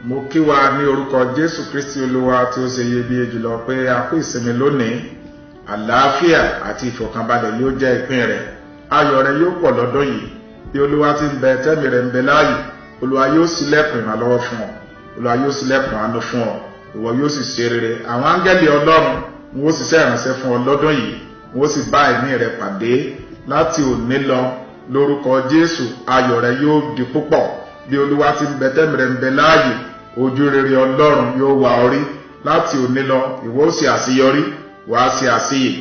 Mo kí wa ní orúkọ Jésù Kristi Olúwa tí ó ṣe iyebíye jùlọ pé a kú ìsinmi lónìí. Àlàáfíà àti ìfọ̀kànbalẹ̀ yóò jẹ́ ìpín rẹ̀. Ayọ̀ rẹ̀ yóò pọ̀ lọ́dún yìí. Bí Olúwa ti ń bẹ tẹ́mi rẹ̀ ń bẹ láàyè, Olúwa yóò ṣílẹ̀kùn ìrànlọ́wọ́ fún ọ. Olúwa yóò ṣílẹ̀kùn àánú fún ọ. Ìwọ yóò sì ṣe rere. Àwọn áńgẹ́lì Ọlọ́run wọ́n ó ṣiṣẹ́ ìránṣẹ́ fún ọ lọ́dún yìí. Wọ́n ó sì bá ẹ̀mí rẹ̀ pàdé láti òní lọ lórúkọ Jésù. Ayọ̀ rẹ̀ yóò di púpọ̀. Bí Olúwa ti ń bẹ tẹ́mi rẹ̀ ń bẹ láàyè, ojú rere Ọlọ́run yóò wá ọ rí. Láti òní lọ ìwọ ó ṣe àṣeyọrí, wàá ṣe àṣeyè.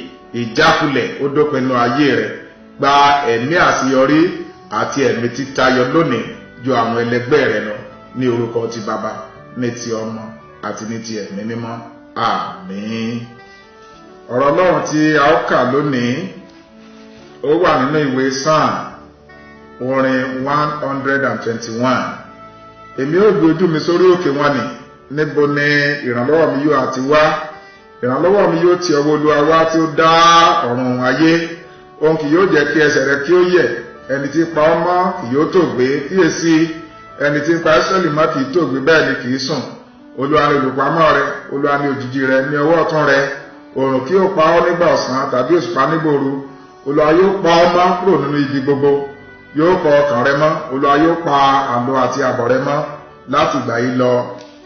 Ìjákulẹ̀ ó dópin nínú ayé rẹ̀. Gba ẹ̀mí àṣeyọrí àti ẹ̀mí títayọ lónìí ju àwọn ẹlẹgbẹ́ rẹ̀ lọ ní orúkọ ti Baba, ní ti Ọmọ àti ní ti Ẹ̀mí Mímọ́. Àmín. Ọ̀rọ̀ Ọlọ́run tí a ó kà lónìí ó wà nínú ìwé Sáàmù orin 121. Èmi ó gbé ojú mi sórí òkè wọn ni, níbo ni ìrànlọ́wọ́ mi yóò àti wá? Ìrànlọ́wọ́ mi yóò ti ọwọ́ Olúwa wá tí ó dá ọ̀run ayé. Òun kì yóò jẹ́ kí ẹsẹ̀ rẹ kí ó yẹ̀. Ẹni tí pa ọ́ mọ́ kì yóò tòògbé. Kíyèsí, ẹni tí ń pa Ísírẹ́lì mọ́ kì í tòògbé, bẹ́ẹ̀ ni kì í sùn. Olúwa ni olùpamọ́ rẹ, Olúwa ni òjìji rẹ ní ọwọ́ ọ̀tún rẹ. Òòrùn kì yóò pa ọ́ nígbà ọ̀sán tàbí òṣùpá nígbà òru. Olúwa yóò pa ọ́ mọ́ kúrò nínú ibi gbogbo. Yóò pa ọkàn rẹ mọ́. Olúwa yóò pa àlọ àti àbọ̀ rẹ mọ́ láti ìgbà yìí lọ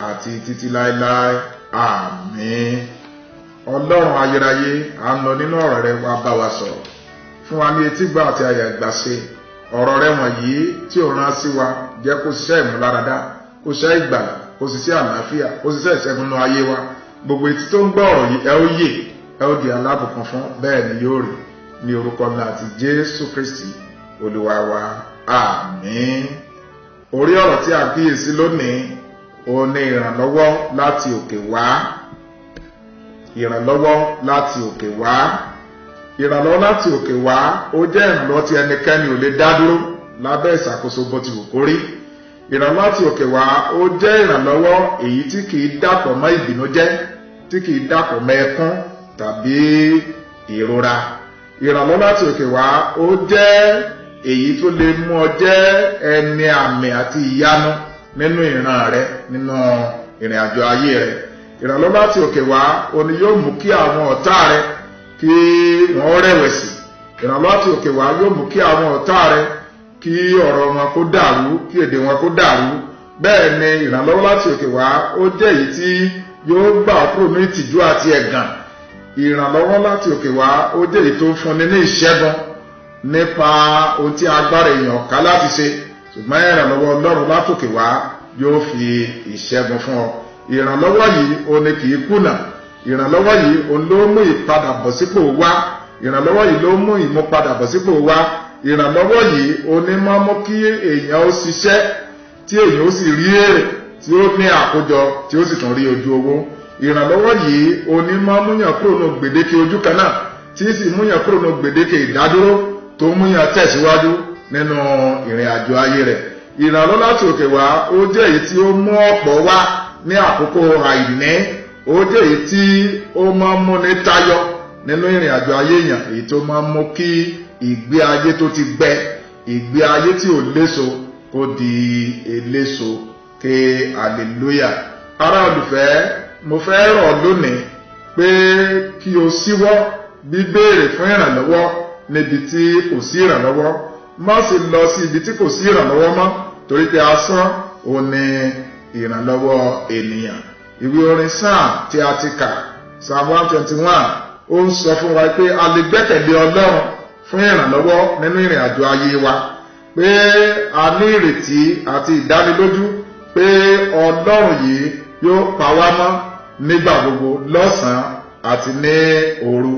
àti títí láéláé. Àmín. Ọlọ́run ayérayé, à ń lọ nínú ọ̀rọ̀ rẹ, wá bá wa sọ̀rọ̀. Fún wa ní etígbà àti àyà ìgbàṣe. Ọ̀rọ̀ rẹ wọ̀nyí tí ó rán sí wa jẹ́ kó ṣiṣẹ́ ìmúláradá, kó ṣiṣẹ́ ìgbàlà, kó ṣiṣẹ́ àlàáfíà, kó ṣiṣẹ́ ìṣẹ́gun nínú ayé wa. Gbogbo etí tó ń gbọ́ ọ̀rọ̀ yìí ẹ ó yè, ẹ ó di alábùkún fún, bẹ́ẹ̀ ni yóò rí ní orúkọ ńlá àti Jésù Kristi Olúwa wa. Àmín. Orí ọ̀rọ̀ tí a kíyèsí lónìí ó ní ìrànlọ́wọ́ láti òkè wá. Ìrànlọ́wọ́ láti òkè wá. Ìrànlọ́wọ́ láti òkè wá ó jẹ́ ìrànlọ́wọ́ tí ẹnikẹ́ni ò lè dá dúró lábẹ́ ìṣàkóso bó ti wù kó rí. Ìrànlọ́wọ́ láti òkè wá ó jẹ́ ìrànlọ́wọ́ èyí tí kìí dàpọ̀ mọ́ ìbìnújẹ́, tí kìí dàpọ̀ mọ́ ẹkún tàbí ìrora. Ìrànlọ́wọ́ láti òkè wá ó jẹ́ èyí tó lè mú ọ jẹ́ ẹni àmì àti ìyanu nínú ìran rẹ, nínú ìrìn àjò ayé rẹ. Ìrànlọ́wọ́ láti òkè wá ó ní yóò mú kí àwọn ọ̀tá rẹ kí wọ́n rẹ̀wẹ̀sì. Ìrànlọ́wọ́ láti òkè wá yóò mú kí àwọn ọ̀tá rẹ kí ọ̀rọ̀ wọn kó dàrú, kí èdè wọn kó dàrú. Bẹ́ẹ̀ ni ìrànlọ́wọ́ láti òkè wá ó jẹ́ èyí tí yóò gbà kúrò ní ìtìjú àti ẹ̀gàn. Ìrànlọ́wọ́ láti òkè wá ó jẹ́ èyí tó ń fúnni ní ìṣẹ́gun nípa ohun tí agbára èèyàn ká láti ṣe. Ṣùgbọ́n ìrànlọ́wọ́ Ọlọ́run látòkè wá yóò fi ìṣẹ́gun fún ọ. Ìrànlọ́wọ́ yìí ó ní kì í kùnà. Ìrànlọ́wọ́ yìí òun ló mú ìpadàbọ̀sípò wá. Ìrànlọ́wọ́ yìí ló mú ìmúpadàbọ̀sípò wá. Ìrànlọ́wọ́ yìí ó ní máa mú kí èèyàn ó ṣiṣẹ́ tí èèyàn ó sì rí èrè, tí ó ní àkójọ, tí ó sì tún rí ojú owó. Ìrànlọ́wọ́ yìí ó ní máa múyàn kúrò ní gbèdéke ojú kan náà, tí sì múyàn kúrò ní gbèdéke ìdádúró tó múyàn tẹ̀síwájú nínú ìrìn àjò ayé rẹ̀. Ìrànlọ́wọ́ láti òkè wá ó jẹ́ èyí tí ó mú ọ̀pọ̀ wá ní àkókò àìní. Ó jẹ́ èyí tí ó máa ń múni tayọ nínú ìrìn àjò ayé èèyàn, èyí tó máa ń mú kí ìgbé ayé tó ti gbẹ, ìgbé ayé tí ò léso kó di eléso. Ké hallelujah. Ará olùfẹ́, mo fẹ́ rọ̀ lónìí pé kí o ṣíwọ́ bíbéèrè fún ìrànlọ́wọ́ níbi tí kò sí ìrànlọ́wọ́. Má sì lọ sí ibi tí kò sí ìrànlọ́wọ́ mọ́, torí pé asán ò ní ìrànlọ́wọ́ ènìyàn. Ìwé orin Sáàmù tí a ti kà, Psalm 121, ó ń sọ fún wa pé a lè gbẹ́kẹ̀lé Ọlọ́run fún ìrànlọ́wọ́ nínú ìrìn àjò ayé wa, pé a ní ìrètí àti ìdánilójú pé Ọlọ́run yìí yóò pa wá mọ́ nígbà gbogbo, lọ́sàn-án àti ní òru.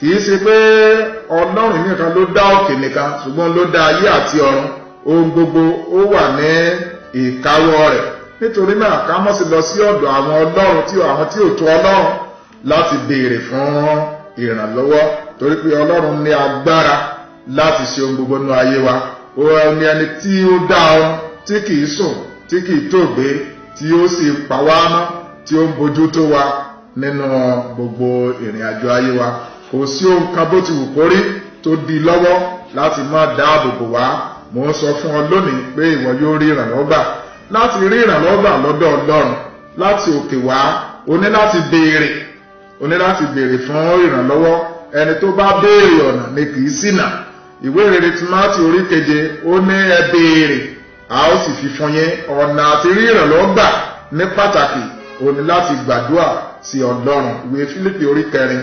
Kìí ṣe pé Ọlọ́run nìkan ló dá òkè nìkan, ṣùgbọ́n ló dá ayé àti ọ̀run. Ohun gbogbo ó wà ní ìkáwọ́ rẹ̀. Nítorí náà ká mọ́ sí lọ sí ọ̀dọ̀ àwọn Ọlọ́run tí ò tó Ọlọ́run láti béèrè fún ìrànlọ́wọ́, torí pé Ọlọ́run ní agbára láti ṣe ohun gbogbo nínú ayé wa. Ó ní ẹni tí ó dá ọ̀run tí kìí sùn, tí kìí tòògbé, tí ó sì pa wá mọ́, tí ó ń bójú tó wa nínú gbogbo ìrìn àjò ayé wa. Kò sí ohun kan bó ti wù kó rí tó di lọ́wọ́ láti má dáàbò bò wá. Mo ń sọ fún ọ lónìí pé ìwọ yóò rí ìrànlọ́wọ́ gbà. láti rí ìrànlọ́wọ́ gbà lọ́dọ̀ Ọlọ́run láti òkè wá, o ní láti béèrè, o ní láti béèrè fún ìrànlọ́wọ́. Ẹni tó bá béèrè ọ̀nà ni kì í ṣìnà. Ìwé ìrere Tímótì orí 7 ó ní ẹ béèrè a ó sì fi fún yín. Ọ̀nà àti rí ìrànlọ́wọ́ gbà ní pàtàkì o ní láti gbàdúrà sí Ọlọ́run. Ìwé Fílípì orí 4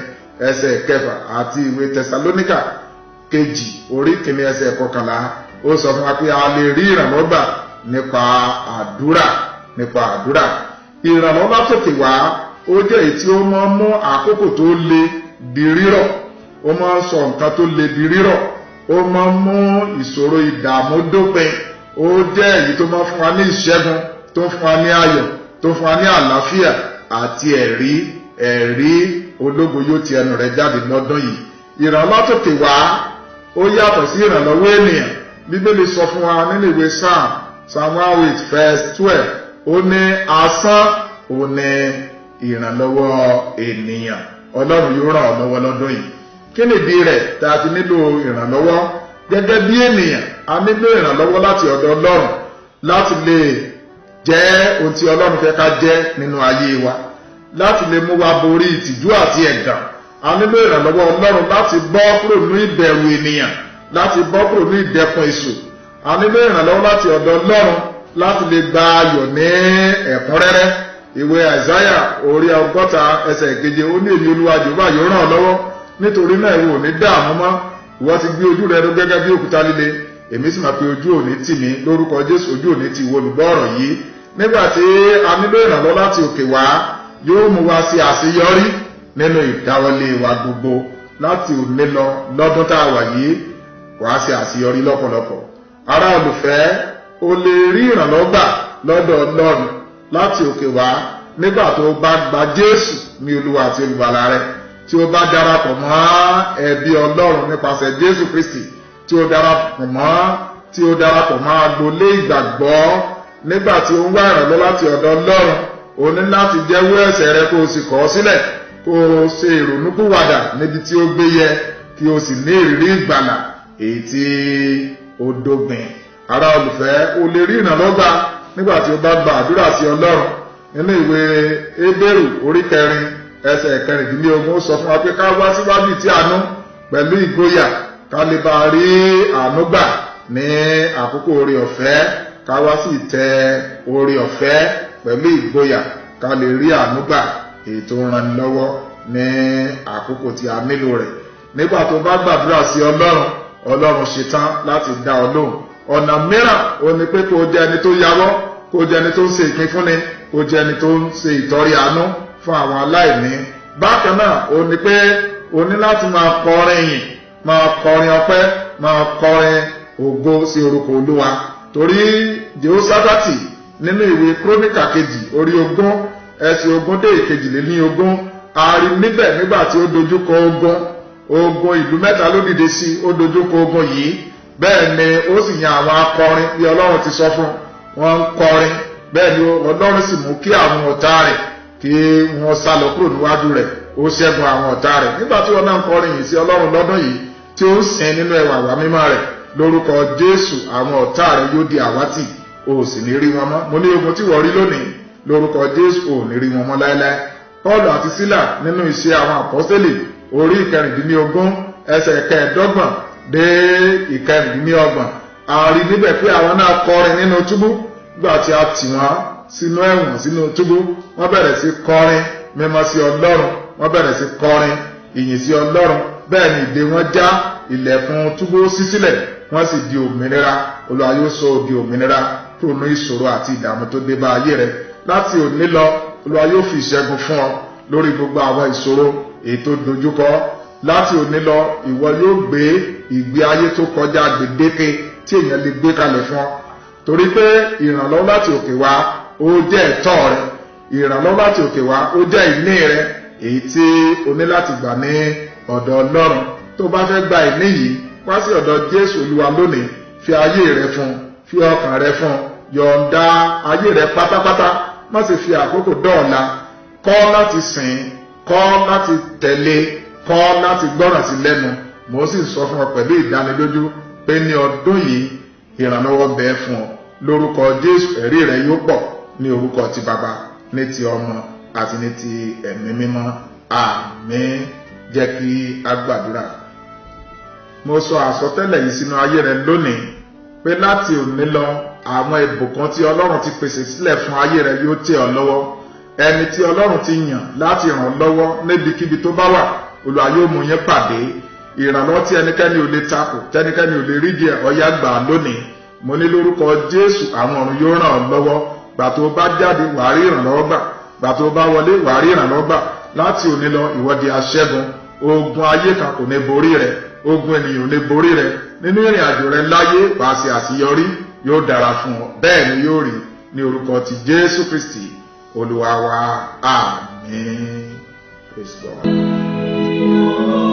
ẹsẹ̀ 6 àti ìwé Tẹsalóníkà kejì orí 1 ẹsẹ̀ 11 ó sọ fún wa pé a lè rí ìrànlọ́wọ́ gbà nípa àdúrà. Ìrànlọ́wọ́ látòkè wá ó jẹ́ èyí tí ó máa ń mú àkókò tó le di rírọ̀, ó máa ń sọ nǹkan tó le di rírọ̀, ó máa ń mú ìṣòro ìdààmú dópin, ó jẹ́ èyí tó máa ń fún wa ní ìṣẹ́gun, tó ń fún wa ní ayọ̀, tó ń fún wa ní àlàáfíà àti ẹ̀rí ológo yóò ti ẹnu rẹ̀ jáde lọ́dún yìí. Ìrànlọ́wọ́ látòkè wá ó yàtọ̀ sí ìrànlọ́wọ́ ènìyàn. Bíbélì sọ fún wa nínú ìwé Psalm 1:12 ó ní asán ò ní ìrànlọ́wọ́ ènìyàn. Ọlọ́run yóò ràn ọ́ lọ́wọ́ lọ́dún yìí. Kí nìdí rẹ̀ tá a ti nílò ìrànlọ́wọ́? Gẹ́gẹ́ bí ènìyàn a nílò ìrànlọ́wọ́ láti ọ̀dọ̀ Ọlọ́run láti lè jẹ́ ohun tí Ọlọ́run fẹ́ ká jẹ́ nínú ayé wa, láti lè mú wa borí ìtìjú àti ẹ̀gàn. A nílò ìrànlọ́wọ́ Ọlọ́run láti bọ́ kúrò ní ìbẹ̀rù ènìyàn, láti bọ́ kúrò ní ìdẹkùn èṣù. A nílò ìrànlọ́wọ́ láti ọ̀dọ̀ Ọlọ́run láti lè gba ayọ̀ ní ẹ̀kúnrẹ́rẹ́. Ìwé Àìsáyà orí 60 ẹsẹ̀ 7 ó ní èmi Olúwa Jèhófà yóò ràn ọ́ lọ́wọ́, nítorí náà ìwọ ò ní dààmú mọ́. Ìwọ ti gbé ojú rẹ gẹ́gẹ́ bí òkúta líle, èmi sì máa fi ojú òní tì mí. Lórúkọ Jésù ojú òní ti wo olùgbọ́ ọ̀rọ̀ yìí. Nígbà tí a nílò ìrànlọ́wọ́ láti òkè wá, yóò mú wa sí àṣeyọrí nínú ìdáwọlé wa gbogbo. Láti òní lọ lọ́dún tá a wà yìí, wàá ṣe àṣeyọrí lọ́pọ̀lọpọ̀. Ará olùfẹ́, o lè rí ìrànlọ́wọ́ gbà lọ́dọ̀ Ọlọ́run láti òkè wá nígbà tó bá gba Jésù ní Olúwa àti Olùgbàlà rẹ, tí ó bá darapọ̀ mọ́ ẹbí Ọlọ́run nípasẹ̀ Jésù Kristi, tí ó darapọ̀ mọ́ agbolé ìgbàgbọ́. Nígbà tí ó ń wá ìrànlọ́wọ́ láti ọ̀dọ̀ Ọlọ́run, o ní láti jẹ́wọ́ ẹ̀ṣẹ̀ rẹ kó o sì kọ̀ ọ́ sílẹ̀, kó o ṣe ìrònúpìwàdà níbi tí ó gbé yẹ, kí o sì ní ìrírí ìgbàlà èyí tí ó dógbìn. Ará olùfẹ́, o lè rí ìrànlọ́wọ́ gbà nígbà tí o bá gba àdúrà sí Ọlọ́run. Nínú ìwé Hébérù orí 4 ẹsẹ̀ 15 ó sọ fún wa pé ká wá síwájú tí àánú pẹ̀lú ìgboyà, ká lè bá rí àánú gbà ní àkókò oore ọ̀fẹ́. Ká wá sí ìtẹ́ oore ọ̀fẹ́ pẹ̀lú ìgboyà, ká lè rí àánú gbà èyí tó ń ranni lọ́wọ́ ní àkókò tí a nílò rẹ̀. Nígbà tó bá gbàdúrà sí Ọlọ́run, Ọlọ́run ṣetán láti dá ọ lóhùn. Ọ̀nà mìíràn ó ní pé kó jẹ́ ẹni tó yáwọ́, kó jẹ́ ẹni tó ń ṣe ìpínfúnni, kó jẹ́ ẹni tó ń ṣe ìtọrẹ àánú fún àwọn aláìní. Bákan náà ó ní pé o ní láti máa kọrin ìyìn, máa kọrin ọpẹ́, máa kọrin ògo sí orúkọ Olúwa. Torí Jèhóṣáfátì nínú ìwé Kíróníkà kejì orí 20 ẹsẹ̀ 20 dé 22 a rí níbẹ̀ nígbà tí ó dojúkọ ogun ìlú mẹ́ta ló dìde sí, ó dojúkọ ogun yìí. Bẹ́ẹ̀ ni ó sì yan àwọn akọrin bí Ọlọ́run ti sọ fún wọn ń kọrin. Bẹ́ẹ̀ ni Ọlọ́run sì mú kí àwọn ọ̀tá rẹ̀ kí wọ́n sá lọ kúrò níwájú rẹ̀, ó ṣẹ́gun àwọn ọ̀tá rẹ̀. Nígbà tí wọ́n náà ń kọrin yìí sí Ọlọ́run lọ́dún yìí, tí ó ń sìn nínú ẹwà wà mímọ́ rẹ̀, lórúkọ Jésù àwọn ọ̀tá rẹ̀ yóò di àwátì, o sì ní rí wọn mọ́. Mo ní ogun tí wọ́n rí lónìí, lórúkọ Jésù ò ní rí wọn mọ́ láéláé. Pọ́ọ̀lù àti Sílà nínú Iṣẹ́ àwọn Àpọ́sítélì orí 19 ẹsẹ̀ 25 dé 26 a rí níbẹ̀ pé àwọn náà kọrin nínú túbú. Nígbà tí a tì wọ́n sínú ẹ̀wọ̀n sínú túbú, wọ́n bẹ̀rẹ̀ sí kọrin mímọ́ sí Ọlọ́run, wọ́n bẹ̀rẹ̀ sí kọrin ìyìn sí Ọlọ́run. Bẹ́ẹ̀ ni ìdè wọn já, ilẹ̀kùn túbú ṣí sílẹ̀, wọ́n sì di òmìnira. Olúwa yóò sọ di òmìnira kúrò ní ìṣòro àti ìdààmú tó dé bá ayé rẹ. Láti òní lọ, Olúwa yóò fi ìṣẹ́gun fún ọ lórí gbogbo àwọn ìṣòro èyí tó dojúkọ. Láti òní lọ, ìwọ yóò gbé ìgbé ayé tó kọjá gbèdéke tí èèyàn lè gbé kalẹ̀ fún ọ. Torí pé ìrànlọ́wọ́ láti òkè wá ó jẹ́ ẹ̀tọ́ rẹ. Ìrànlọ́wọ́ láti òkè wá ó jẹ́ ìní rẹ, èyí tí o ní láti gbà ní ọ̀dọ̀ Ọlọ́run. Tó bá fẹ́ gba ìní yìí, wá sí ọ̀dọ̀ Jésù Olúwa lónìí. Fi ayé rẹ fún, fi ọkàn rẹ fún, yọ̀ǹda ayé rẹ pátápátá. Má ṣe fi àkókò dọ̀ọ̀la. Kọ́ láti sìn, kọ́ láti tẹ̀lé, kọ́ láti gbọ́ràn sí lẹ́nu. Mo sì sọ fún ọ pẹ̀lú ìdánilójú pé ní ọdún yìí ìrànlọ́wọ́ bẹ fún ọ. lórúkọ Jésù ẹ̀rí rẹ yóò pọ̀ ní orúkọ ti bàbá, ní ti ọmọ àti ní ti ẹ̀mí mímọ́. Àmín. Jẹ́ kí a gbàdúrà. Mo sọ àsọtẹ́lẹ̀ yìí sínú ayé rẹ lónìí pé láti òní lọ àwọn ìbùkún tí Ọlọ́run ti pèsè sílẹ̀ fún ayé rẹ yóò tẹ̀ ọ́ lọ́wọ́. Ẹni tí Ọlọ́run ti yàn láti ràn ọ́ lọ́wọ́ níbikíbi tó bá wà, Olúwa yóò mú yín pàdé. Ìrànlọ́wọ́ tí ẹnikẹ́ni ò lè takò, tẹ́nikẹ́ni ò lè rí díẹ̀, ọ̀yá gbà lónìí. Mo ní lórúkọ Jésù àwọn ọ̀run yóò ràn ọ́ lọ́wọ́. Gbà tó bá jáde wàá rí ìrànlọ́wọ́ gbà, gbà tó bá wọlé wàá rí ìrànlọ́wọ́ gbà. Láti òní lọ ìwọ di aṣẹ́gun. Ogun ayé kan kò ní borí rẹ, ogun ènìyàn ò ní borí rẹ. Nínú ìrìn àjò rẹ láyé wàá ṣe àṣeyọrí, yóò dára fún ọ, bẹ́ẹ̀ ni yóò rí ní orúkọ ti Jésù Kristi Olúwa wa. Àmín. Praise God.